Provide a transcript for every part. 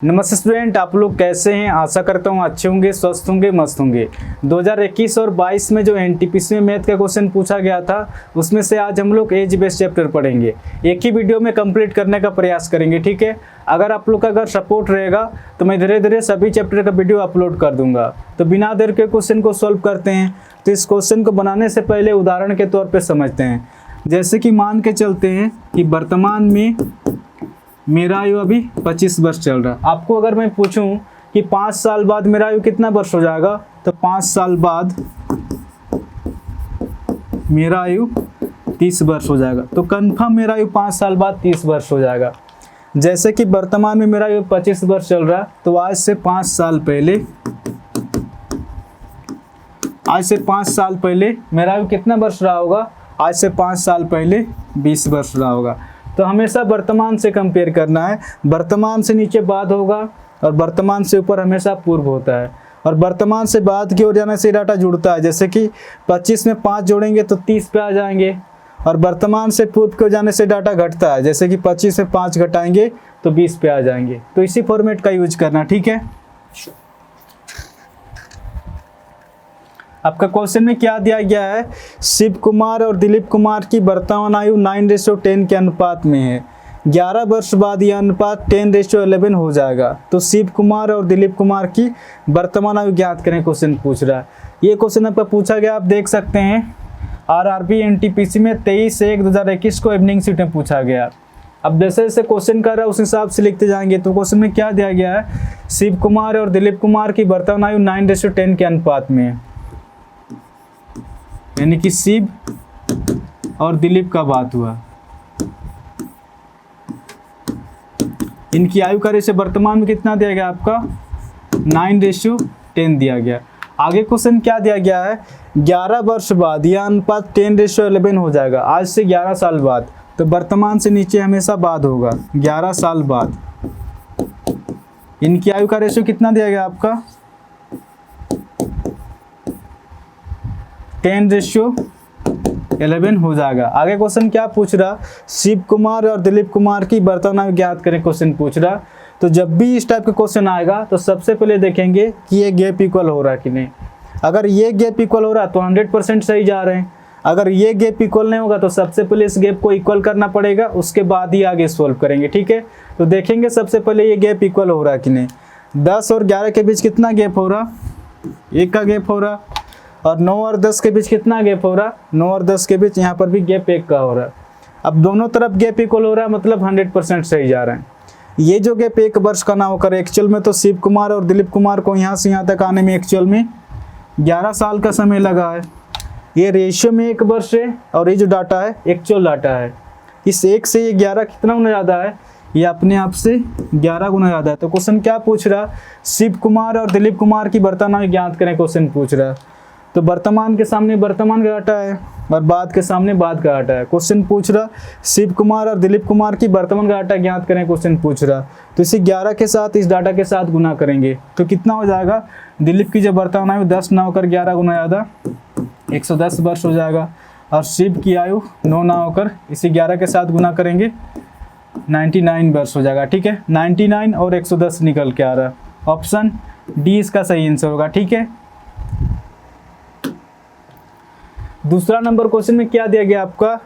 नमस्ते स्टूडेंट, आप लोग कैसे हैं। आशा करता हूँ अच्छे होंगे, स्वस्थ होंगे, मस्त होंगे। 2021 और 22 में जो एनटीपीसी में मैथ का क्वेश्चन पूछा गया था उसमें से आज हम लोग एज बेस्ड चैप्टर पढ़ेंगे। एक ही वीडियो में कंप्लीट करने का प्रयास करेंगे, ठीक है। अगर आप लोग का अगर सपोर्ट रहेगा तो मैं धीरे धीरे सभी चैप्टर का वीडियो अपलोड कर दूंगा। तो बिना देर के क्वेश्चन को सॉल्व करते हैं। तो इस क्वेश्चन को बनाने से पहले उदाहरण के तौर पर समझते हैं। जैसे कि मान के चलते हैं कि वर्तमान में मेरा आयु अभी 25 वर्ष चल रहा है। आपको अगर मैं पूछूं कि 5 साल बाद मेरा आयु कितना वर्ष हो जाएगा, तो 5 साल बाद मेरा आयु 30 वर्ष हो जाएगा। तो कन्फर्म मेरा आयु 5 साल बाद 30 वर्ष हो जाएगा। जैसे कि वर्तमान में मेरा आयु 25 वर्ष चल रहा है, तो आज से 5 साल पहले मेरा आयु कितना वर्ष रहा होगा। आज से 5 साल पहले 20 वर्ष रहा होगा। तो हमेशा वर्तमान से कंपेयर करना है। वर्तमान से नीचे बाद होगा और वर्तमान से ऊपर हमेशा पूर्व होता है। और वर्तमान से बाद की ओर जाने से डाटा जुड़ता है। जैसे कि 25 में 5 जोड़ेंगे तो 30 पे आ जाएंगे। और वर्तमान से पूर्व की ओर जाने से डाटा घटता है। जैसे कि 25 में 5 घटाएंगे तो 20 पे आ जाएंगे। तो इसी फॉर्मेट का यूज करना, ठीक है। आपका क्वेश्चन में क्या दिया गया है, शिव कुमार और दिलीप कुमार की वर्तमान आयु 9:10 के अनुपात में है। 11 वर्ष बाद यह अनुपात 10:11 हो जाएगा। तो शिव कुमार और दिलीप कुमार की वर्तमान आयु ज्ञात करें, क्वेश्चन पूछ रहा है। ये क्वेश्चन आपका पूछा गया, आप देख सकते हैं आरआरबी एनटीपीसी में 23/1/2021 को इवनिंग सीट में पूछा गया। अब जैसे जैसे क्वेश्चन कर रहा है उस हिसाब से लिखते जाएंगे। तो क्वेश्चन में क्या दिया गया है, शिव कुमार और दिलीप कुमार की वर्तमान आयु 9:10 के अनुपात में है। यानी कि शिव और दिलीप का बात हुआ। इनकी आयु का रेशियो वर्तमान में कितना दिया गया, आपका 9:10 दिया गया। आगे क्वेश्चन क्या दिया गया है, 11 वर्ष बाद यह अनुपात 10:11 हो जाएगा। आज से 11 साल बाद। तो वर्तमान से नीचे हमेशा बाद होगा। 11 साल बाद इनकी आयु का रेशियो कितना दिया गया, आपका 10:11 हो जाएगा। आगे क्वेश्चन क्या पूछ रहा, शिव कुमार और दिलीप कुमार की वर्तमान आयु ज्ञात करें, क्वेश्चन पूछ रहा। तो जब भी इस टाइप का क्वेश्चन आएगा तो सबसे पहले देखेंगे कि ये गैप इक्वल हो रहा है कि नहीं। अगर ये गैप इक्वल हो रहा है तो 100% सही जा रहे हैं। अगर ये गैप इक्वल नहीं होगा तो सबसे पहले इस गैप को इक्वल करना पड़ेगा, उसके बाद ही आगे सॉल्व करेंगे, ठीक है। तो देखेंगे सबसे पहले ये गैप इक्वल हो रहा है कि नहीं। 10 और 11 के बीच कितना गैप हो रहा, 1 का गैप हो रहा। और 9 और 10 के बीच कितना गैप हो रहा, 9 और 10 के बीच यहाँ पर भी गैप 1 का हो रहा है। अब दोनों तरफ गैप इक्वल हो रहा है, मतलब 100% सही जा रहे हैं। ये जो गैप 1 वर्ष का ना होकर एक्चुअल में तो शिव कुमार और दिलीप कुमार को यहाँ से यहाँ तक आने में एक्चुअल में 11 साल का समय लगा है। ये रेशियो में 1 वर्ष है और ये जो डाटा है एक्चुअल डाटा है। इस 1 से ये 11 कितना गुना ज़्यादा है, ये अपने आप से 11 गुना ज़्यादा है। तो क्वेश्चन क्या पूछ रहा, शिव कुमार और दिलीप कुमार की वर्तमान आयु ज्ञात करें, क्वेश्चन पूछ रहा है। तो वर्तमान के सामने वर्तमान का डाटा है और बाद के सामने बाद का डाटा है। क्वेश्चन पूछ रहा शिव कुमार और दिलीप कुमार की वर्तमान का डाटा ज्ञात करें, क्वेश्चन पूछ रहा। तो इसे 11 के साथ इस डाटा के साथ गुना करेंगे तो कितना हो जाएगा, दिलीप की जब वर्तमान आयु 10 ना होकर 11 गुना ज़्यादा 110 वर्ष हो जाएगा। और शिव की आयु 9 ना होकर इसे 11 के साथ गुना करेंगे 99 वर्ष हो जाएगा, ठीक है। 99 और 110 निकल के आ रहा है। ऑप्शन डी इसका सही आंसर होगा, ठीक है। दूसरा नंबर क्वेश्चन में क्या दिया गया, आपका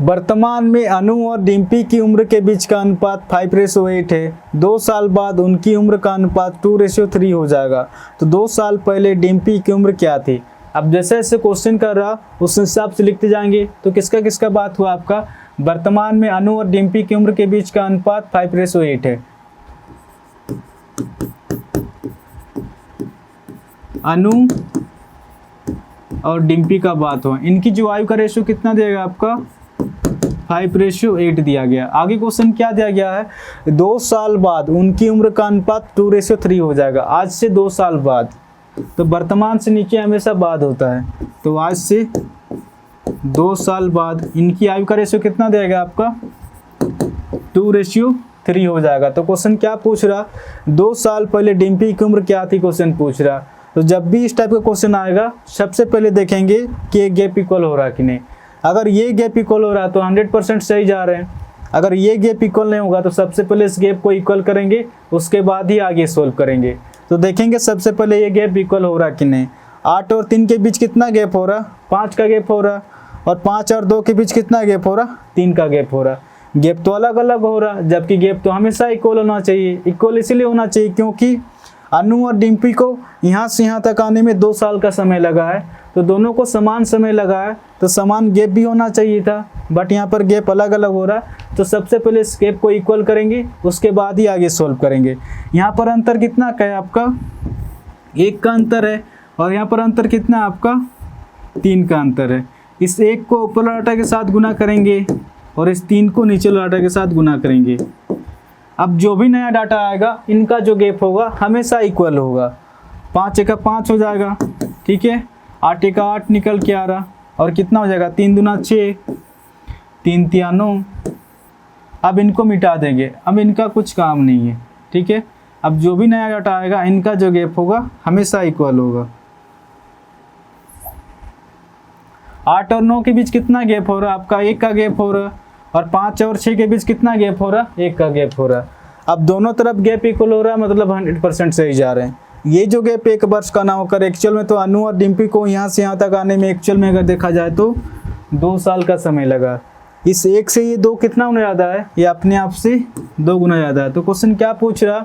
वर्तमान में अनु और डिम्पी की उम्र के बीच का अनुपात 5:8 है। 2 साल बाद उनकी उम्र का अनुपात 2:3 हो जाएगा। तो 2 साल पहले डिम्पी की उम्र क्या थी। अब जैसे जैसे क्वेश्चन कर रहा उस हिसाब से लिखते जाएंगे। तो किसका किसका बात हुआ, आपका वर्तमान में अनु और डिम्पी की उम्र के बीच का अनुपात 5:8 है। अनु और डिम्पी का बात हो, इनकी जो आयु का रेशियो कितना दिया आपका 5:8 दिया गया। आगे क्वेश्चन क्या दिया गया है, 2 साल बाद उनकी उम्र का अनुपात 2:3 हो जाएगा। आज से 2 साल बाद। तो वर्तमान से नीचे हमेशा बाद होता है। तो आज से 2 साल बाद इनकी आयु का रेशियो कितना दिया गया, आपका 2:3 हो जाएगा। तो क्वेश्चन क्या पूछ रहा, 2 साल पहले डिम्पी की उम्र क्या थी, क्वेश्चन पूछ रहा। तो जब भी इस टाइप का क्वेश्चन आएगा सबसे पहले देखेंगे कि ये गैप इक्वल हो रहा है कि नहीं। अगर ये गैप इक्वल हो रहा है तो 100% सही जा रहे हैं। अगर ये गैप इक्वल नहीं होगा तो सबसे पहले इस गैप को इक्वल करेंगे, उसके बाद ही आगे सोल्व करेंगे। तो देखेंगे सबसे पहले ये गैप इक्वल हो रहा कि नहीं। 8 और 3 के बीच कितना गैप हो रहा, 5 का गैप हो रहा, और 5 और 2 के बीच कितना गैप हो रहा, 3 का गैप हो रहा। गैप तो अलग अलग हो रहा, जबकि गैप तो हमेशा इक्वल होना चाहिए। इक्वल इसीलिए होना चाहिए क्योंकि अनु और डिम्पी को यहाँ से यहाँ तक आने में 2 साल का समय लगा है, तो दोनों को समान समय लगा है, तो समान गैप भी होना चाहिए था, बट यहाँ पर गैप अलग अलग हो रहा है। तो सबसे पहले इस गैप को इक्वल करेंगे, उसके बाद ही आगे सोल्व करेंगे। यहाँ पर अंतर कितना का है आपका, 1 का अंतर है, और यहाँ पर अंतर कितना है आपका, 3 का अंतर है। इस 1 को ऊपर डाटा के साथ गुना करेंगे और इस 3 को नीचे डाटा के साथ गुना करेंगे। अब जो भी नया डाटा आएगा इनका जो गैप होगा हमेशा इक्वल होगा। 5 एका 5 हो जाएगा, ठीक है। 8 एका 8 निकल के आ रहा, और कितना हो जाएगा, 3 दूना 6, 3 तिया 9। अब इनको मिटा देंगे, अब इनका कुछ काम नहीं है, ठीक है। अब जो भी नया डाटा आएगा इनका जो गैप होगा हमेशा इक्वल होगा। 8 और 9 के बीच कितना गैप हो रहा है आपका, 1 का गैप हो रहा, और 5 और 6 के बीच कितना गैप हो रहा, 1 का गैप हो रहा। अब दोनों तरफ गैप इक्वल हो रहा है, मतलब 100% सही जा रहे हैं। ये जो गैप 1 वर्ष का ना होकर एक्चुअल में तो अनु और डिम्पी को यहाँ से यहाँ तक आने में एक्चुअल में अगर देखा जाए तो 2 साल का समय लगा। इस 1 से ये 2 कितना गुना ज़्यादा है, ये अपने आप से 2 गुना ज़्यादा है। तो क्वेश्चन क्या पूछ रहा,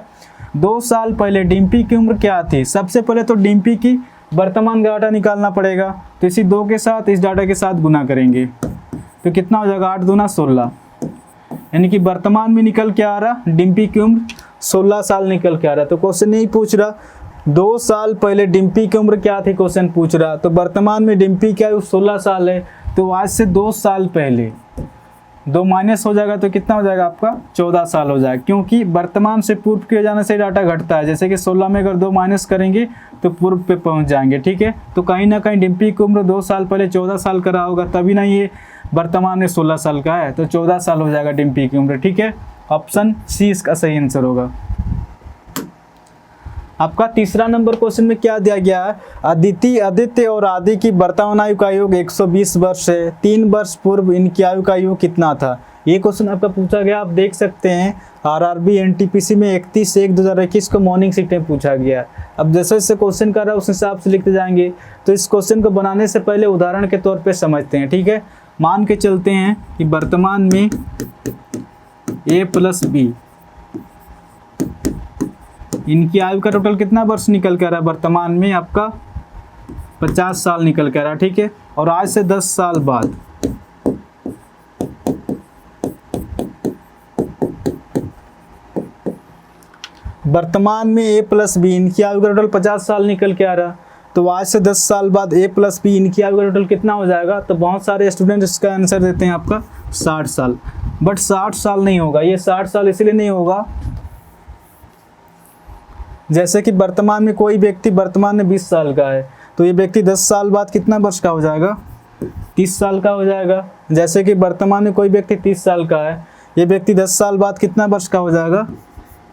2 साल पहले डिम्पी की उम्र क्या थी। सबसे पहले तो डिम्पी की वर्तमान का डाटा निकालना पड़ेगा, तो इसी 2 के साथ इस डाटा के साथ गुना करेंगे, तो कितना हो जाएगा, 8 दूना 16, यानी कि वर्तमान में निकल के आ रहा डिम्पी की उम्र 16 साल निकल के आ रहा। तो क्वेश्चन यही पूछ रहा 2 साल पहले डिम्पी की उम्र क्या थी, क्वेश्चन पूछ रहा। तो वर्तमान में डिम्पी की आयु 16 साल है, तो आज से 2 साल पहले 2 माइनस हो जाएगा, तो कितना हो जाएगा आपका, 14 साल हो जाएगा। क्योंकि वर्तमान से पूर्व किए जाने से डाटा घटता है, जैसे कि 16 में अगर 2 माइनस करेंगे तो पूर्व पे पहुंच जाएंगे, ठीक है। तो कहीं ना कहीं डिम्पी की उम्र 2 साल पहले 14 साल का रहा होगा, तभी ना ये वर्तमान में 16 साल का है, तो 14 साल हो जाएगा डिम्पी की उम्र, ठीक है। ऑप्शन सी इसका सही आंसर होगा। आपका तीसरा नंबर क्वेश्चन में क्या दिया गया है, आदित्य और आदि की वर्तमान आयु का योग 120 वर्ष है। 3 वर्ष पूर्व इनकी आयु का योग कितना था। ये क्वेश्चन आपका पूछा गया, आप देख सकते हैं आरआरबी एनटीपीसी में 31/1/2021 को मॉर्निंग शिफ्ट में पूछा गया। अब जैसे जैसे क्वेश्चन कर रहा है उस हिसाब से लिखते जाएंगे। तो इस क्वेश्चन को बनाने से पहले उदाहरण के तौर पे समझते हैं, ठीक है। मान के चलते हैं कि वर्तमान में a + b इनकी आयु का टोटल कितना वर्ष निकल के आ रहा है, वर्तमान में आपका 50 साल निकल के आ रहा है, ठीक है। और आज से 10 साल बाद वर्तमान में a + b इनकी आयु का टोटल 50 साल निकल के आ रहा, तो आज से 10 साल बाद a + b इनकी आयु का टोटल कितना हो जाएगा। तो बहुत सारे स्टूडेंट इसका आंसर देते हैं आपका 60 साल, बट 60 साल नहीं होगा। ये 60 साल इसलिए नहीं होगा, जैसे कि वर्तमान में कोई व्यक्ति वर्तमान में 20 साल का है, तो ये व्यक्ति 10 साल बाद कितना वर्ष का हो जाएगा, 30 साल का हो जाएगा। जैसे कि वर्तमान में कोई व्यक्ति 30 साल का है, ये व्यक्ति 10 साल बाद कितना वर्ष का हो जाएगा,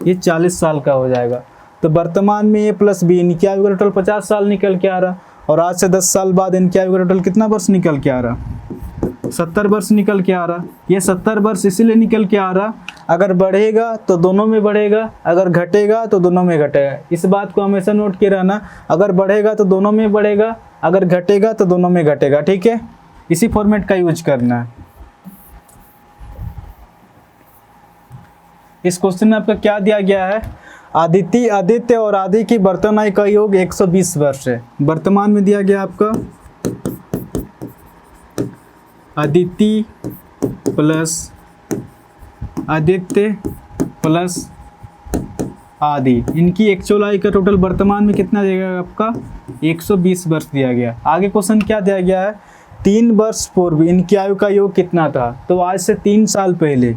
ये 40 साल का हो जाएगा। तो वर्तमान में a + b इनकी आयु का टोटल 50 साल निकल के आ रहा, और आज से 10 साल बाद इनकी आयु का टोटल कितना वर्ष निकल के आ रहा, 70 वर्ष निकल के आ रहा। ये 70 वर्ष इसीलिए निकल के आ रहा, अगर बढ़ेगा तो दोनों में बढ़ेगा, अगर घटेगा तो दोनों में घटेगा। इस बात को हमेशा नोट किए रहना, अगर बढ़ेगा तो दोनों में बढ़ेगा, अगर घटेगा तो दोनों में घटेगा, ठीक है। इसी फॉर्मेट का यूज करना है। इस क्वेश्चन में आपका क्या दिया गया है, आदित्य और आदि की वर्तमान आयु का योग 120 वर्ष है। वर्तमान में दिया गया आपका आदित्य प्लस आदि इनकी एक्चुअल आयु का टोटल वर्तमान में कितना दिया गया आपका, 120 वर्ष दिया गया। आगे क्वेश्चन क्या दिया गया है, 3 वर्ष पूर्व इनकी आयु का योग कितना था। तो आज से 3 साल पहले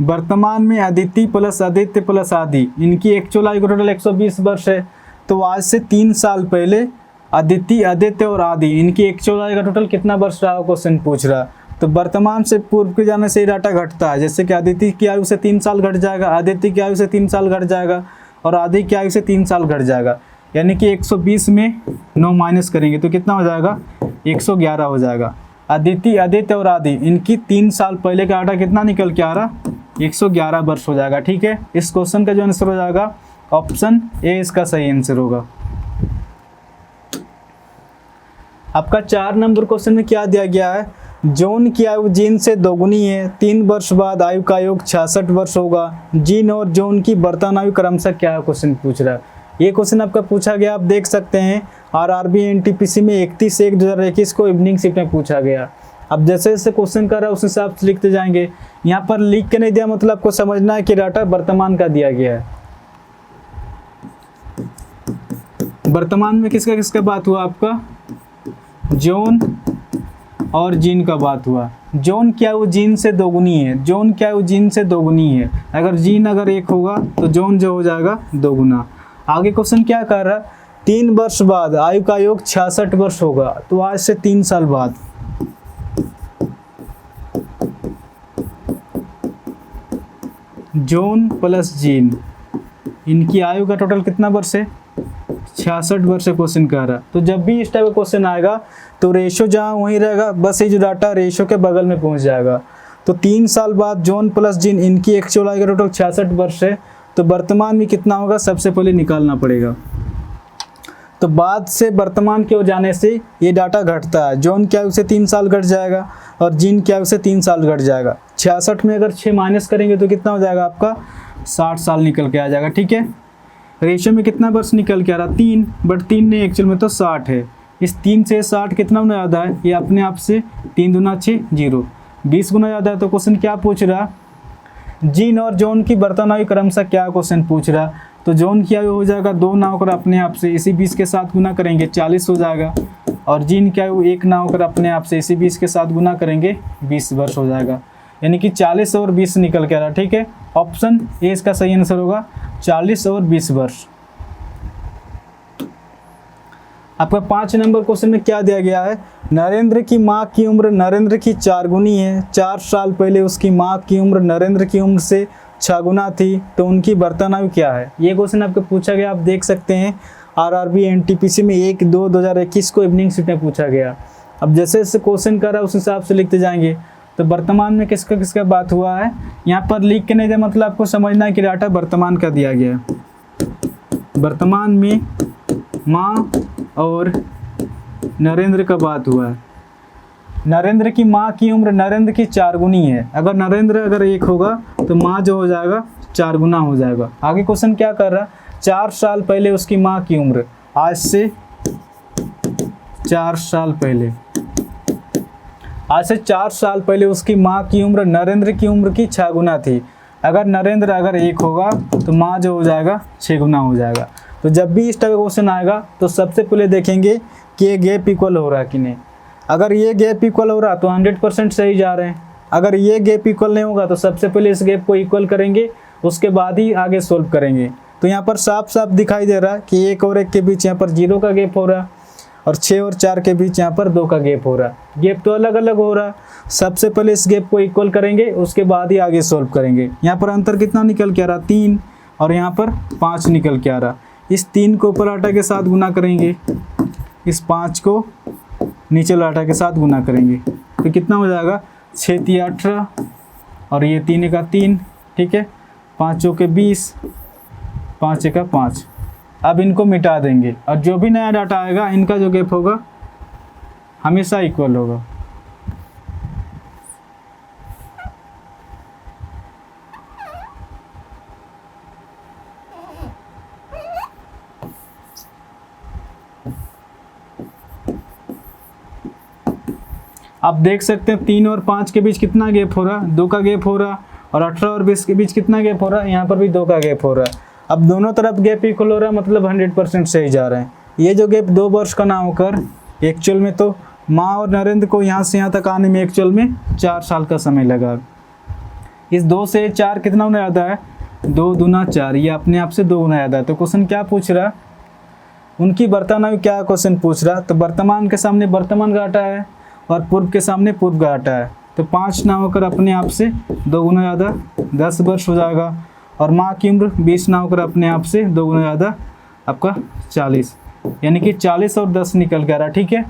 वर्तमान में आदित्य प्लस आदि इनकी एक्चुअल आयु का टोटल 120 वर्ष है। तो आज से 3 साल पहले आदित्य और आदि इनकी एक्चुअल आयु का टोटल कितना वर्ष रहा, क्वेश्चन पूछ रहा। तो वर्तमान से पूर्व के जाने से ये डाटा घटता है, जैसे कि आदित्य की आयु से 3 साल घट जाएगा, आदित्य की आयु से 3 साल घट जाएगा, और आदि की आयु से 3 साल घट जाएगा। यानी कि 120 में 9 माइनस करेंगे तो कितना हो जाएगा, 111 हो जाएगा। अदिति, आदित्य और आदि, इनकी 3 साल पहले का डाटा कितना निकल के आ रहा, 111 वर्ष हो जाएगा। ठीक है, इस क्वेश्चन का जो आंसर हो जाएगा ऑप्शन ए इसका सही आंसर होगा। आपका 4 नंबर क्वेश्चन में क्या दिया गया है, जॉन की आयु जीन से दोगुनी है, 3 वर्ष बाद आयु का योग 66 वर्ष होगा, जीन और जॉन की वर्तमान आयु क्रमशः क्या है, क्वेश्चन पूछ रहा है। ये क्वेश्चन आपका पूछा गया, आप देख सकते हैं आरआरबी एनटीपीसी में 31/1/2021 को इवनिंग शिफ्ट में पूछा गया। अब जैसे जैसे क्वेश्चन कर रहा है उस हिसाब से लिखते जाएंगे। यहाँ पर लिख के नहीं दिया, मतलब आपको समझना है कि डाटा वर्तमान का दिया गया है। वर्तमान में किसका किसका बात हुआ, आपका जॉन और जीन का बात हुआ। जॉन क्या वो जीन से दोगुनी है, जॉन क्या वो जीन से दोगुनी है। अगर जीन अगर 1 होगा तो जॉन जो हो जाएगा 2 गुना। आगे क्वेश्चन क्या कर रहा है, 3 वर्ष बाद आयु का योग 66 वर्ष होगा, तो आज से 3 साल बाद जॉन प्लस जीन, इनकी आयु का टोटल कितना वर्ष है, 66 वर्ष से क्वेश्चन कर रहा है। तो जब भी इस टाइप का क्वेश्चन आएगा तो रेशो जहाँ वहीं रहेगा, बस ये जो डाटा रेशो के बगल में पहुंच जाएगा। तो 3 साल बाद जॉन प्लस जीन, इनकी एक्चुअल आयु का टोटल 66 वर्ष है, तो वर्तमान में कितना होगा सबसे पहले निकालना पड़ेगा। तो बाद से वर्तमान की ओर जाने से ये डाटा घटता है, जॉन की आयु से 3 साल घट जाएगा और जीन की आयु से 3 साल घट जाएगा। 66 में अगर 6 माइनस करेंगे तो कितना हो जाएगा आपका, 60 साल निकल के आ जाएगा। ठीक है, रेशियो में कितना वर्ष निकल के आ रहा, 3, बट 3 नहीं एक्चुअल में तो 60 है। इस 3 से 60 कितना गुना ज़्यादा है, ये अपने आप से 3 दूना 6 0, 20 गुना ज़्यादा है। तो क्वेश्चन क्या पूछ रहा, जीन और जॉन की वर्तमान आयु क्रमशः क्या क्वेश्चन पूछ रहा। तो जॉन की आयु हो जाएगा 2 ना होकर अपने आप से इसी 20 के साथ गुना करेंगे 40 हो जाएगा, और जीन की आयु 1 ना होकर अपने आप से इसी 20 के साथ गुना करेंगे 20 वर्ष हो जाएगा, यानी कि 40 और 20 निकल के आ रहा। ठीक है, ऑप्शन ए इसका सही आंसर होगा, 40 और 20 वर्ष। आपका 5 नंबर क्वेश्चन में क्या दिया गया है, नरेंद्र की माँ की उम्र नरेंद्र की 4 गुनी है, 4 साल पहले उसकी माँ की उम्र नरेंद्र की उम्र से 6 गुना थी, तो उनकी वर्तमान आयु क्या है। ये क्वेश्चन आपको पूछा गया, आप देख सकते हैं आरआरबी एनटीपीसी में 1/2/2021 को इवनिंग शिफ्ट में पूछा गया। अब जैसे जैसे क्वेश्चन कर रहा है उस हिसाब से लिखते जाएंगे। तो वर्तमान में किसका किसका बात हुआ है, यहाँ पर लिख के नहीं दिया, मतलब आपको समझना है कि डाटा वर्तमान का दिया गया है। वर्तमान में माँ और नरेंद्र का बात हुआ है। नरेंद्र की माँ की उम्र नरेंद्र की 4 गुनी है, अगर नरेंद्र अगर 1 होगा तो माँ जो हो जाएगा 4 गुना हो जाएगा। आगे क्वेश्चन क्या कर रहा है, 4 साल पहले उसकी माँ की उम्र, आज से 4 साल पहले, आज से 4 साल पहले उसकी माँ की उम्र नरेंद्र की उम्र की 6 गुना थी। अगर नरेंद्र अगर 1 होगा तो माँ जो हो जाएगा 6 गुना हो जाएगा। तो जब भी इस टाइप का क्वेश्चन आएगा तो सबसे पहले देखेंगे कि ये गैप इक्वल हो रहा है कि नहीं। अगर ये गैप इक्वल हो रहा तो 100% सही जा रहे हैं। अगर ये गैप इक्वल नहीं होगा तो सबसे पहले इस गैप को इक्वल करेंगे, उसके बाद ही आगे सोल्व करेंगे। तो यहाँ पर साफ साफ दिखाई दे रहा है कि 1 और 1 के बीच यहाँ पर 0 का गैप हो रहा है, और 6 और 4 के बीच यहाँ पर 2 का गैप हो रहा है। गैप तो अलग अलग हो रहा है, सबसे पहले इस गैप को इक्वल करेंगे, उसके बाद ही आगे सोल्व करेंगे। यहाँ पर अंतर कितना निकल के आ रहा, 3, और यहाँ पर 5 निकल के आ रहा। इस 3 को ऊपर आटा के साथ गुना करेंगे, इस 5 को नीचे आटा के साथ गुना करेंगे, तो कितना हो जाएगा, 6 3 18, और ये 3 का 3, ठीक है, 5 चौके 20, 5 का 5। अब इनको मिटा देंगे और जो भी नया डाटा आएगा इनका जो गैप होगा हमेशा इक्वल होगा। आप देख सकते हैं 3 और 5 के बीच कितना गैप हो रहा, 2 का गैप हो रहा, और 18 और 20 के बीच कितना गैप हो रहा है, यहाँ पर भी 2 का गैप हो रहा है। अब दोनों तरफ गैप इक्वल हो रहा है, मतलब 100% सही जा रहे हैं। ये जो गैप 2 वर्ष का ना होकर एक्चुअल में तो माँ और नरेंद्र को यहाँ से यहाँ तक आने में एक्चुअल में 4 साल का समय लगा। इस 2 से 4 कितना होने ज़्यादा है, 2 दूना 4, ये अपने आप से 2 गुना ज़्यादा है। तो क्वेश्चन क्या पूछ रहा, उनकी वर्तमान आयु क्या क्वेश्चन पूछ रहा। तो वर्तमान के सामने वर्तमान का डाटा है और पूर्व के सामने पूर्व का डाटा है, तो 5 ना होकर अपने आप से 2 गुना ज़्यादा 10 वर्ष हो जाएगा, और माँ की उम्र 20 ना होकर अपने आप से 2 गुना ज़्यादा आपका 40, यानी कि 40 और 10 निकल के आ रहा, ठीक है।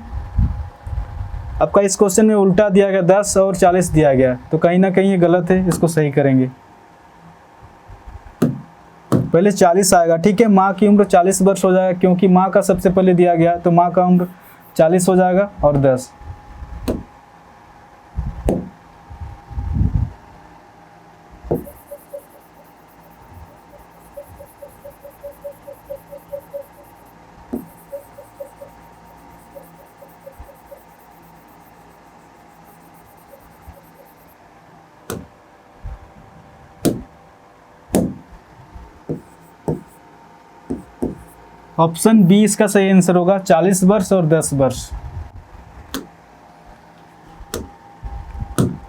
आपका इस क्वेश्चन में उल्टा दिया गया, 10 और 40 दिया गया, तो कहीं ना कहीं ये गलत है, इसको सही करेंगे। पहले 40 आएगा, ठीक है। माँ की उम्र 40 वर्ष हो जाएगा, क्योंकि माँ का सबसे पहले दिया गया, तो माँ का उम्र 40 हो जाएगा और 10। ऑप्शन बी इसका सही आंसर होगा, 40 वर्ष और 10 वर्ष।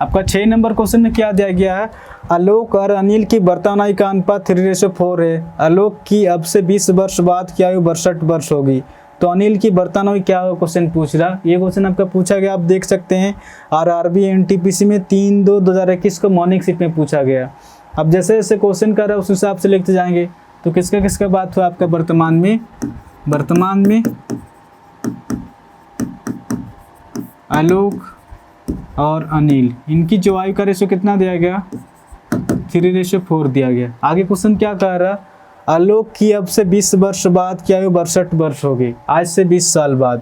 आपका 6 नंबर क्वेश्चन में क्या दिया गया है, आलोक और अनिल की बर्तनाई का अनुपात 3:4 है। आलोक की अब से 20 वर्ष बाद की आयु 62 वर्ष होगी, तो अनिल की बर्तनाई क्या होगा, क्वेश्चन पूछ रहा। ये क्वेश्चन आपका पूछा गया, आप देख सकते हैं आरआरबी एनटीपीसी में 3/2/2021 को मॉर्निंग शिफ्ट में पूछा गया। अब जैसे जैसे क्वेश्चन कर रहा है उस हिसाब से लिखते जाएंगे। तो किसका किसका बात हुआ आपका वर्तमान में आलोक और अनिल, इनकी जो आयु का रेशो कितना दिया गया, 3:4 दिया गया। आगे क्वेश्चन क्या कह रहा, आलोक की अब से 20 वर्ष बाद की आयु 62 वर्ष होगी, आज से 20 साल बाद।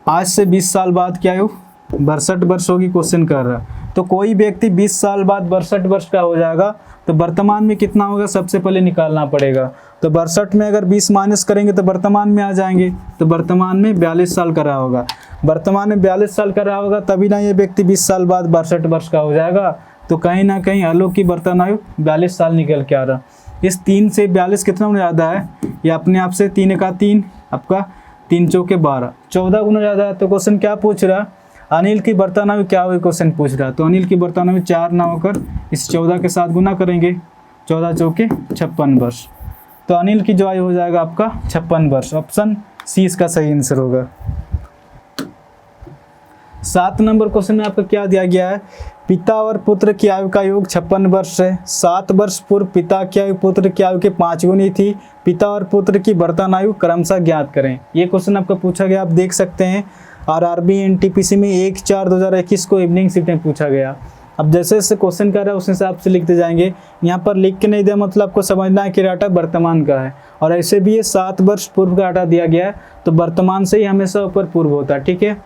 आज से 20 साल बाद की आयु 62 वर्ष होगी, क्वेश्चन कर रहा। तो कोई व्यक्ति 20 साल बाद 62 वर्ष का हो जाएगा, तो वर्तमान में कितना होगा सबसे पहले निकालना पड़ेगा। तो 62 में अगर 20 माइनस करेंगे तो वर्तमान में आ जाएंगे, तो वर्तमान में 42 साल का रहा होगा। वर्तमान में 42 साल का रहा होगा, तभी ना ये व्यक्ति 20 साल बाद 62 वर्ष का हो जाएगा। तो कहीं ना कहीं आलोक की वर्तमान आयु 42 साल निकल के आ रहा। इस 3 से 42 कितना गुना ज़्यादा है, ये अपने आप से 3 का 3, आपका 3 चौके 12, 14 गुना ज़्यादा है। तो क्वेश्चन क्या पूछ रहा, अनिल की बर्तन आयु क्या हुई, क्वेश्चन पूछ रहा। तो अनिल की बर्तन आयु 4 ना होकर इस 14 के साथ गुना करेंगे, 14 चौके 56 वर्ष। तो अनिल की जो आयु हो जाएगा आपका 56 वर्ष। ऑप्शन सी इसका सही आंसर होगा। 7 नंबर क्वेश्चन में आपका क्या दिया गया है, पिता और पुत्र की आयु का योग 56 वर्ष है। 7 वर्ष पूर्व पिता की आयु पुत्र की आयु के 5 गुनी थी। पिता और पुत्र की वर्तमान आयु क्रमशः ज्ञात करें। ये क्वेश्चन आपका पूछा गया, आप देख सकते हैं आरआरबी एनटीपीसी में 1/4/2021 को इवनिंग शिफ्ट में पूछा गया। अब जैसे जैसे क्वेश्चन कर रहा है उस हिसाब से लिखते जाएंगे। यहाँ पर लिख के नहीं दिया, मतलब आपको समझना है कि डाटा वर्तमान का है, और ऐसे भी ये 7 वर्ष पूर्व का डाटा दिया गया है, तो वर्तमान से ही हमेशा ऊपर पूर्व होता है, ठीक है।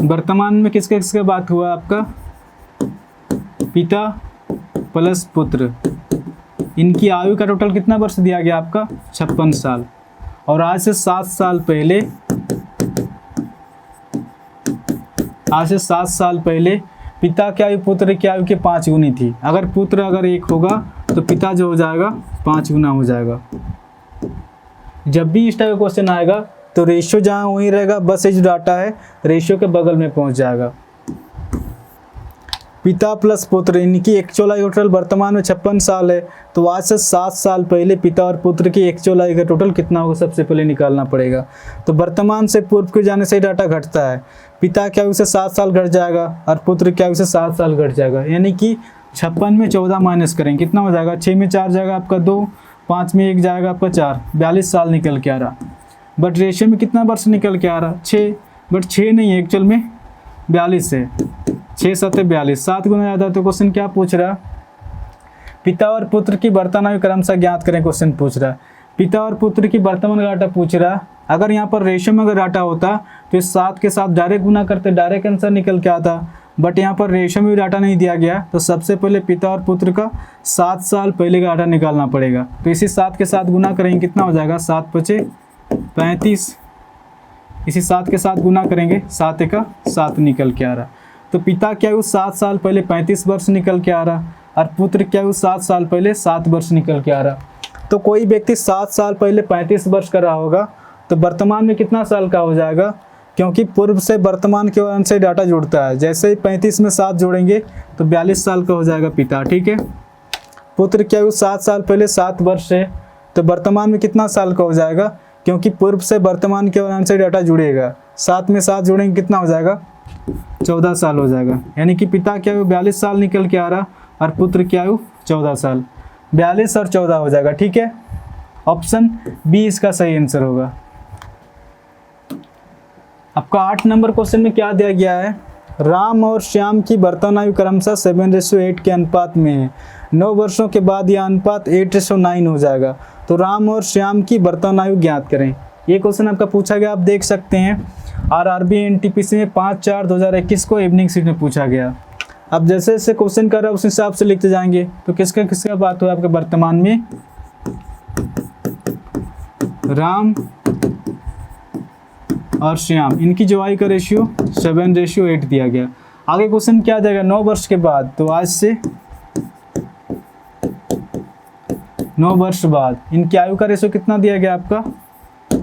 वर्तमान में किसके किसके बात हुआ आपका, पिता प्लस पुत्र, इनकी आयु का टोटल कितना वर्ष दिया गया आपका 56 साल। और आज से 7 साल पहले, आज से 7 साल पहले पिता की आयु पुत्र की आयु के 5 गुनी थी। अगर पुत्र अगर 1 होगा तो पिता जो हो जाएगा 5 गुना हो जाएगा। जब भी इस टाइप का क्वेश्चन आएगा तो रेशियो जहाँ वहीं रहेगा, बस ये जो डाटा है रेशियो के बगल में पहुंच जाएगा। पिता प्लस पुत्र, इनकी एक्चुअल आयु टोटल वर्तमान में 56 साल है, तो आज से 7 साल पहले पिता और पुत्र की एक्चुअल आयु का टोटल कितना होगा सबसे पहले निकालना पड़ेगा। तो वर्तमान से पूर्व के जाने से डाटा घटता है, पिता की आयु से 7 साल घट जाएगा और पुत्र की आयु से 7 साल घट जाएगा, यानी कि 56 में 14 माइनस करेंगे कितना हो जाएगा, 6 में 4 जाएगा आपका 2, 5 में 1 जाएगा आपका 4, 42 साल निकल के आ रहा। बट रेशियो में कितना वर्ष निकल के आ रहा 6, बट 6 नहीं है एक्चुअल में 42 है, 6 7 42, 7 गुना ज़्यादा। तो क्वेश्चन क्या पूछ रहा, पिता और पुत्र की वर्तमान आयु क्रमशः ज्ञात करें, क्वेश्चन पूछ रहा। पिता और पुत्र की वर्तमान का डाटा पूछ रहा। अगर यहाँ पर रेशियो में अगर डाटा होता तो इस 7 के साथ डायरेक्ट गुना करते, डायरेक्ट आंसर निकल के आता, बट यहाँ पर रेशियो में भी डाटा नहीं दिया गया, तो सबसे पहले पिता और पुत्र का 7 साल पहले का डाटा निकालना पड़ेगा। तो इसी 7 के साथ गुना करेंगे कितना हो जाएगा, 7 5 35, इसी 7 के साथ गुना करेंगे, 7 1 7 निकल के आ रहा। तो पिता की आयु 7 साल पहले 35 वर्ष निकल के आ रहा, और पुत्र की आयु 7 साल पहले 7 वर्ष निकल के आ रहा। तो कोई व्यक्ति 7 साल पहले 35 वर्ष का रहा होगा, तो वर्तमान में कितना साल का हो जाएगा, क्योंकि पूर्व से वर्तमान के वजह से डाटा जुड़ता है। जैसे ही 35 में 7 जोड़ेंगे तो 42 साल का हो जाएगा पिता, ठीक है। पुत्र की आयु 7 साल पहले 7 वर्ष है, तो वर्तमान में कितना साल का हो जाएगा, क्योंकि पूर्व से वर्तमान के वजह से डाटा जुड़ेगा। 7 में 7 जोड़ेंगे कितना हो जाएगा, 14 साल हो जाएगा। यानी कि पिता की आयु 42 साल निकल के आ रहा और पुत्र की आयु 14 साल, 42 और 14 हो जाएगा। ठीक है, ऑप्शन बी इसका सही आंसर होगा। आपका 8 नंबर क्वेश्चन में क्या दिया गया है, राम और श्याम की वर्तमान आयु क्रमशः 7:8 के अनुपात में है। 9 वर्षों के बाद यह अनुपात 8:9 हो जाएगा। तो राम और श्याम की वर्तमान आयु ज्ञात करें। ये क्वेश्चन आपका पूछा गया, आप देख सकते हैं आरआरबी एनटीपीसी में 5/4/2021 को इवनिंग सीट में पूछा गया। अब जैसे जैसे क्वेश्चन कर रहा है उस हिसाब से लिखते जाएंगे। तो किसका किसका बात हुआ आपके वर्तमान में, राम और श्याम, इनकी जो आयु का रेशियो 7:8 दिया गया। आगे क्वेश्चन क्या जाएगा, 9 वर्ष के बाद, तो आज से 9 वर्ष बाद इनकी आयु का रेशियो कितना दिया गया आपका,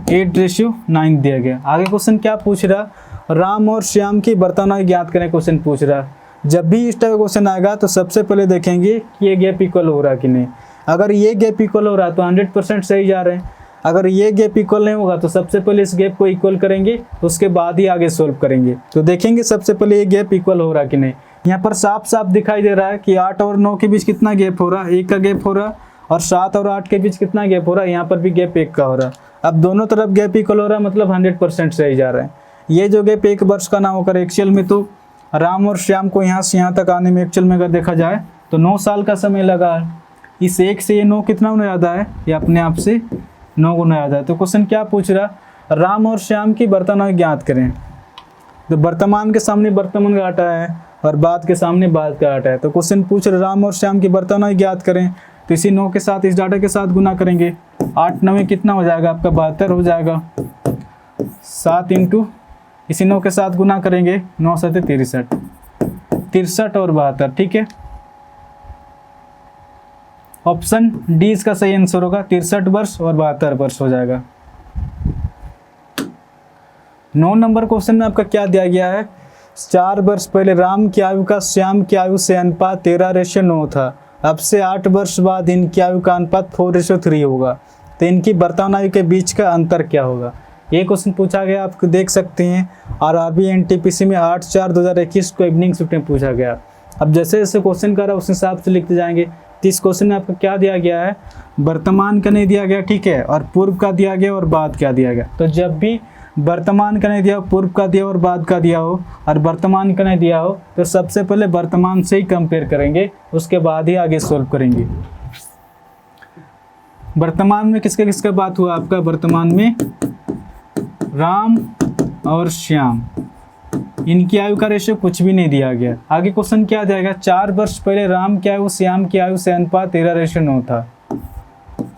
8:9 दिया गया। आगे क्वेश्चन क्या पूछ रहा, राम और श्याम की वर्तमान आयु ज्ञात करें क्वेश्चन पूछ रहा। जब भी इस टाइप का क्वेश्चन आएगा तो सबसे पहले देखेंगे कि ये गैप इक्वल हो रहा कि नहीं। अगर ये गैप इक्वल हो रहा है तो 100% सही जा रहे हैं। अगर ये गैप इक्वल नहीं होगा तो सबसे पहले इस गैप को इक्वल करेंगे, उसके बाद ही आगे सोल्व करेंगे। तो देखेंगे सबसे पहले ये गैप इक्वल हो रहा कि नहीं। यहाँ पर साफ साफ दिखाई दे रहा है कि 8 और 9 के बीच कितना गैप हो रहा है, 1 का गैप हो रहा, और 7 और 8 के बीच कितना गैप हो रहा है, यहाँ पर भी गैप 1 का हो रहा। अब दोनों तरफ गैप इक्वल हो रहा है, मतलब 100% सही जा रहा है। ये जो गैप 1 वर्ष का ना होकर एक्चुअल में तो राम और श्याम को यहाँ से यहाँ तक आने में एक्चुअल में अगर देखा जाए तो 9 साल का समय लगा है। इस 1 से ये 9 कितना गुना ज़्यादा है, ये अपने आप से 9 गुना ज़्यादा है। तो क्वेश्चन क्या पूछ रहा, राम और श्याम की वर्तमान आयु ज्ञात करें। तो वर्तमान के सामने वर्तमान का आटा है और बाद के सामने बाद का आटा है। तो क्वेश्चन पूछ रहा राम और श्याम की वर्तमान आयु ज्ञात करें। तो इसी 9 के साथ इस डाटा के साथ गुना करेंगे। 8 9 कितना हो जाएगा आपका, 72 हो जाएगा। 7 इंटू इसी 9 के साथ गुना करेंगे, 9 7 63, 63 और 72। ठीक है, ऑप्शन डी इसका सही आंसर होगा। 63 वर्ष और 72 वर्ष हो जाएगा। 9 नंबर क्वेश्चन में आपका क्या दिया गया है, 4 वर्ष पहले राम की आयु का श्याम की आयु से अनुपात 13:9 था। अब से 8 वर्ष बाद इनकी आयु का अनुपात 4:3 होगा। तो इनकी वर्तमान आयु के बीच का अंतर क्या होगा, ये क्वेश्चन पूछा गया। आप देख सकते हैं आरआरबी एनटीपीसी में 8/4/2021 को इवनिंग शिफ्ट में पूछा गया। अब जैसे जैसे क्वेश्चन कर रहा है उस हिसाब से लिखते जाएंगे। तो इस क्वेश्चन में आपका क्या दिया गया है, वर्तमान का नहीं दिया गया, ठीक है, और पूर्व का दिया गया और बाद का दिया गया। तो जब भी वर्तमान का नहीं दिया, पूर्व का दिया और बाद का दिया हो, और वर्तमान का नहीं दिया हो, तो सबसे पहले वर्तमान से ही कंपेयर करेंगे, उसके बाद ही आगे सोल्व करेंगे। वर्तमान में किसका किसका बात हुआ आपका, वर्तमान में राम और श्याम, इनकी आयु का रेशियो कुछ भी नहीं दिया गया। आगे क्वेश्चन क्या दिया गया, 4 वर्ष पहले राम की आयु श्याम की आयु से अनुपात 13:9 था।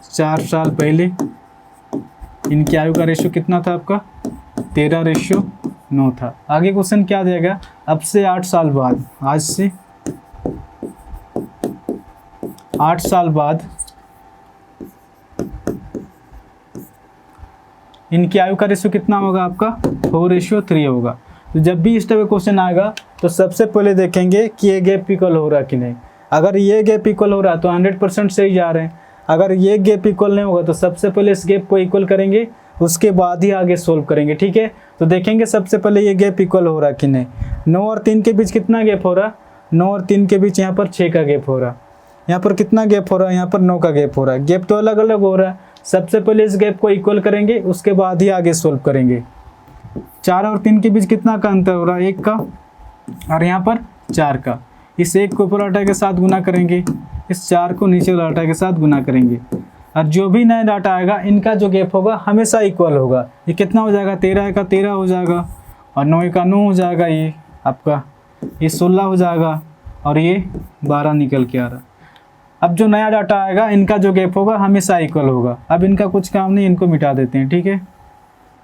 4 साल पहले इनकी आयु का रेशियो कितना था आपका, 13:9 था। आगे क्वेश्चन क्या दिया गया, अब से 8 साल बाद, आज से 8 साल बाद इनकी आयु का रेशियो कितना होगा आपका, 4:3 होगा। तो जब भी इस टाइप का क्वेश्चन आएगा तो सबसे पहले देखेंगे कि ये गैप इक्वल हो रहा कि नहीं। अगर ये गैप इक्वल हो रहा तो 100% सही जा रहे हैं। अगर ये गैप इक्वल नहीं होगा तो सबसे पहले इस गैप को इक्वल करेंगे, उसके बाद ही आगे सोल्व करेंगे। ठीक है, तो देखेंगे सबसे पहले ये गैप इक्वल हो रहा कि नहीं। 9 और 3 के बीच कितना गैप हो रहा, 9 और 3 के बीच यहाँ पर 6 का गैप हो रहा। यहाँ पर कितना गैप हो रहा है, यहाँ पर 9 का गैप हो रहा है। गैप तो अलग अलग हो रहा है। सबसे पहले इस गैप को इक्वल करेंगे, उसके बाद ही आगे सोल्व करेंगे। 4 और 3 के बीच कितना का अंतर हो रहा है, 1 का, और यहाँ पर 4 का। इस 1 को ऊपर आटा के साथ गुना करेंगे, इस 4 को नीचे वाला आटा के साथ गुना करेंगे, और जो भी नया डाटा आएगा इनका जो गैप होगा हमेशा इक्वल होगा। ये कितना हो जाएगा, 13 का 13 हो जाएगा, और 9 का 9 हो जाएगा, ये आपका ये 16 हो जाएगा, और ये 12 निकल के आ रहा। अब जो नया डाटा आएगा इनका जो गैप होगा हमेशा इक्वल होगा। अब इनका कुछ काम नहीं, इनको मिटा देते हैं। ठीक है,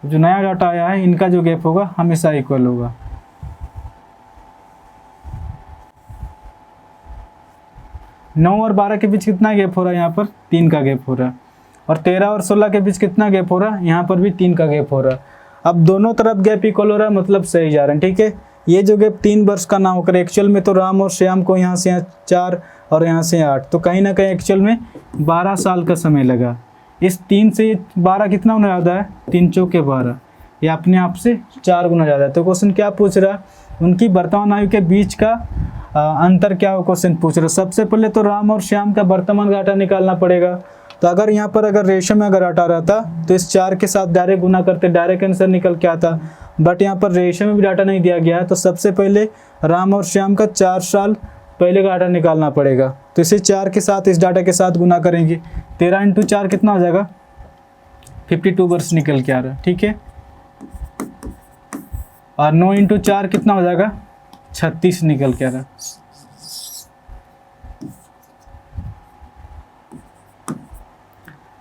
जो नया डाटा आया है इनका जो गैप होगा हमेशा इक्वल होगा। नौ और 12 के बीच कितना गैप हो रहा है, यहाँ पर 3 का गैप हो रहा है, और 13 और 16 के बीच कितना गैप हो रहा है, यहाँ पर भी 3 का गैप हो रहा है। अब दोनों तरफ गैप इक्वल हो रहा है, मतलब सही जा रहे हैं। ठीक है, ये जो गैप 3 वर्ष का ना होकर एक्चुअल में तो राम और श्याम को यहाँ से यहाँ 4 और यहाँ से 8, तो कहीं ना कहीं एक्चुअल में 12 साल का समय लगा। इस 3 से 12 कितना होने वाला है, 3 चौके 12, ये अपने आप से 4 गुना ज़्यादा है। तो क्वेश्चन क्या पूछ रहा है, उनकी वर्तमान आयु के बीच का अंतर क्या हो, क्वेश्चन पूछ रहा है। सबसे पहले तो राम और श्याम का वर्तमान का डाटा निकालना पड़ेगा। तो अगर यहाँ पर अगर रेशो में अगर डाटा रहता तो इस 4 के साथ डायरेक्ट गुना करते, डायरेक्ट आंसर निकल के आता। बट यहाँ पर रेशो में भी डाटा नहीं दिया गया है, तो सबसे पहले राम और श्याम का 4 साल पहले का डाटा निकालना पड़ेगा। तो इसे 4 के साथ इस डाटा के साथ गुना करेंगे। 13 × 4 कितना हो जाएगा, 52 वर्ष निकल के आ रहा है, ठीक है। और 9 × 4 कितना हो जाएगा, 36 निकल के आ रहा है।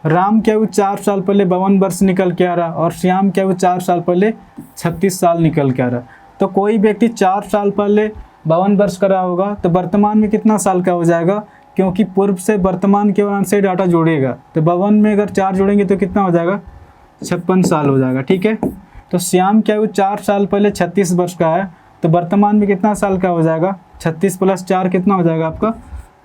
राम की आयु 4 साल पहले 52 वर्ष निकल के आ रहा और श्याम की आयु 4 साल पहले 36 साल निकल के आ रहा। तो कोई व्यक्ति 4 साल पहले 52 वर्ष का रहा होगा तो वर्तमान में कितना साल का हो जाएगा, क्योंकि पूर्व से वर्तमान के मान से डाटा जोड़ेगा। तो 52 में अगर 4 जोड़ेंगे तो कितना हो जाएगा, 56 साल हो जाएगा, ठीक है। तो श्याम की आयु 4 साल पहले 36 वर्ष का है, तो वर्तमान में कितना साल का हो जाएगा, 36 + 4 कितना हो जाएगा आपका,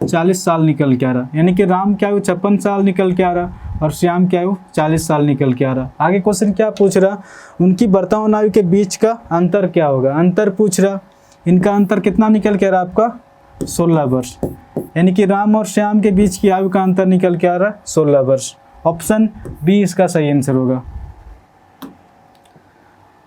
40 साल निकल के आ रहा। यानी कि राम की आयु 56 साल निकल के आ रहा और श्याम की आयु 40 साल निकल के आ रहा। आगे क्वेश्चन क्या पूछ रहा, उनकी वर्तमान आयु के बीच का अंतर क्या होगा, अंतर पूछ रहा। इनका अंतर कितना निकल के आ रहा आपका, 16 वर्ष। यानी कि राम और श्याम के बीच की आयु का अंतर निकल के आ रहा 16 वर्ष। ऑप्शन बी इसका सही आंसर होगा।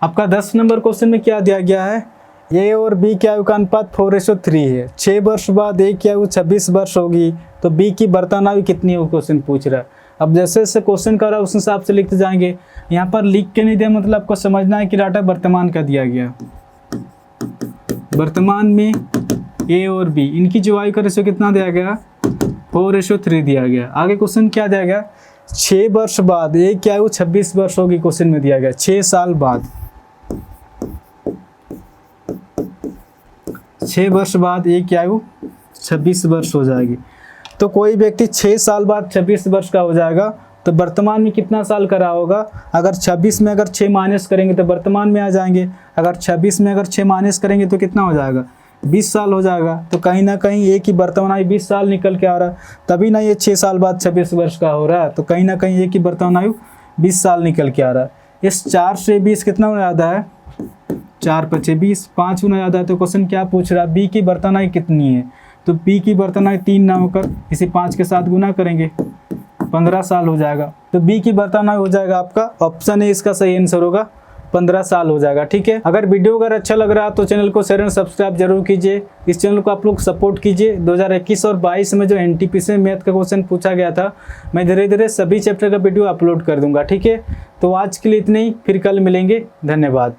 आपका 10 नंबर क्वेश्चन में क्या दिया गया है, ए और बी की आयु का अनुपात 4:3 है। 6 वर्ष बाद ए की आयु 26 वर्ष होगी, तो बी की वर्तमान आयु कितनी होगी, क्वेश्चन पूछ रहा है। अब जैसे जैसे क्वेश्चन कर रहा है उस हिसाब से लिखते जाएंगे। यहाँ पर लिख के नहीं दिया, मतलब आपको समझना है कि डाटा वर्तमान का दिया गया। वर्तमान में ए और बी इनकी जो आयु का रेशो कितना दिया गया, 4:3 दिया गया। आगे क्वेश्चन क्या दिया गया, 6 वर्ष बाद ए की आयु 26 वर्ष होगी, क्वेश्चन में दिया गया 6 साल बाद। 6 वर्ष बाद ए की आयु 26 वर्ष हो जाएगी। तो कोई व्यक्ति 6 साल बाद 26 वर्ष का हो जाएगा, तो वर्तमान में कितना साल का रहा होगा। अगर 26 में अगर 6 माइनस करेंगे तो वर्तमान में आ जाएंगे। अगर 26 में अगर 6 माइनस करेंगे तो कितना हो जाएगा, 20 साल हो जाएगा। तो कहीं ना कहीं ए की वर्तमान आयु 20 साल निकल के आ रहा, तभी ना ये 6 साल बाद 26 वर्ष का हो रहा है। तो कहीं ना कहीं ए की वर्तमान आयु 20 साल निकल के आ रहा है। इस 4 से 20 कितना हो जाता है, 4 × 5 = 20, 5 गुना ज़्यादा है। तो क्वेश्चन क्या पूछ रहा है, बी की वर्तमान आयु कितनी है। तो बी की वर्तमान आयु 3 ना होकर इसे 5 के साथ गुना करेंगे, 15 साल हो जाएगा। तो बी की वर्तमान आयु हो जाएगा आपका, ऑप्शन ए इसका सही आंसर होगा, 15 साल हो जाएगा, ठीक है। अगर वीडियो अगर अच्छा लग रहा है तो चैनल को शेयर एंड सब्सक्राइब जरूर कीजिए। इस चैनल को आप लोग सपोर्ट कीजिए। 2021 और 22 में जो एनटीपीसी में मैथ का क्वेश्चन पूछा गया था, मैं धीरे धीरे सभी चैप्टर का वीडियो अपलोड कर दूंगा, ठीक है। तो आज के लिए इतने ही, फिर कल मिलेंगे, धन्यवाद।